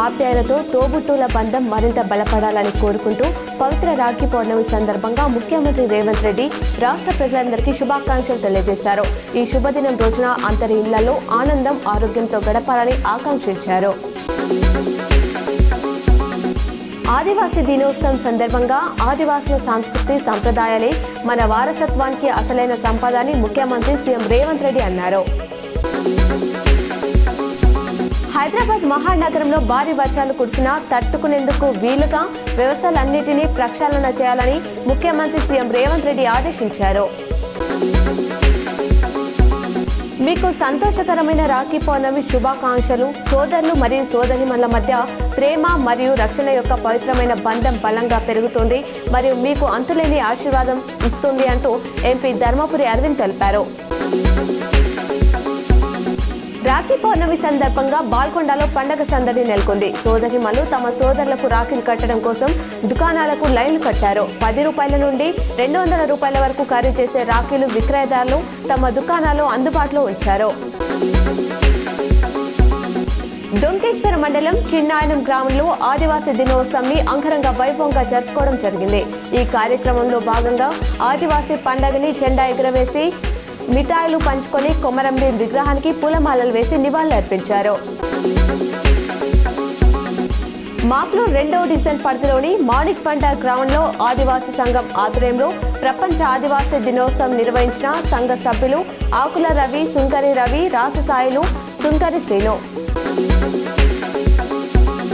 ఆప్యాయతతో తోబుట్టుల బంధం మరింత బలపడాలని కోరుకుంటూ పవిత్ర రాఖీ పౌర్ణమి సందర్భంగా ముఖ్యమంత్రి రేవంత్ రెడ్డి రాష్ట్ర ప్రజలందరికీ శుభాకాంక్షలు తెలియజేశారు. ఈ శుభదినం రోజున అందరి ఇళ్లలో ఆనందం, ఆరోగ్యంతో గడపాలని ఆకాంక్షించారు. ఆదివాసీ దినోత్సవం సందర్భంగా ఆదివాసుల సంస్కృతి సంప్రదాయాలే మన వారసత్వానికి అసలైన సంపద అని ముఖ్యమంత్రి సీఎం రేవంత్ రెడ్డి అన్నారు. హైదరాబాద్ మహానగరంలో భారీ వర్షాలు కురిసినా తట్టుకునేందుకు వీలుగా వ్యవస్థలన్నింటినీ ప్రక్షాళన చేయాలని ముఖ్యమంత్రి సీఎం రేవంత్ రెడ్డి ఆదేశించారు. మీకు సంతోషకరమైన రాఖీ పౌర్ణమి శుభాకాంక్షలు. సోదరులు మరియు సోదరిమణుల మధ్య ప్రేమ మరియు రక్షణ యొక్క పవిత్రమైన బంధం బలంగా పెరుగుతుంది మరియు మీకు అంతులేని ఆశీర్వాదం ఇస్తుంది అంటూ ఎంపీ ధర్మపురి అరవింద్ తెలిపారు. రాఖీ పౌర్ణమి సందర్భంగా బాల్కొండలో పండగ సందడి నెలకొంది. సోదరిమణులు తమ సోదరులకు రాఖీలు కట్టడం కోసం దుకాణాలకు లైన్లు కట్టారు. 10 రూపాయల నుండి 200 రూపాయల వరకు ఖరీదు చేసే రాఖీలు విక్రయదారులు తమ దుకాణాల్లో అందుబాటులో ఉంచారు. డొంకేశ్వర మండలం చిన్నాయనం గ్రామంలో ఆదివాసీ దినోత్సవాన్ని అంగరంగ వైభవంగా జరుపుకోవడం జరిగింది. ఈ కార్యక్రమంలో భాగంగా ఆదివాసీ పండగని జెండా ఎగురవేసి మిఠాయిలు పంచుకొని కొమరంభీం విగ్రహానికి పూలమాలలు వేసి నివాళులర్పించారు. మాక్లూర్ 2వ డివిజన్ పరిధిలోని మాణిక్పంట గ్రామంలో ఆదివాసీ సంఘం ఆధ్వర్యంలో ప్రపంచ ఆదివాసీ దినోత్సవం నిర్వహించిన సంఘ సభ్యులు ఆకుల రవి, సుంకరి రవి, రాససాయిలు, సుంకరి శ్రీను.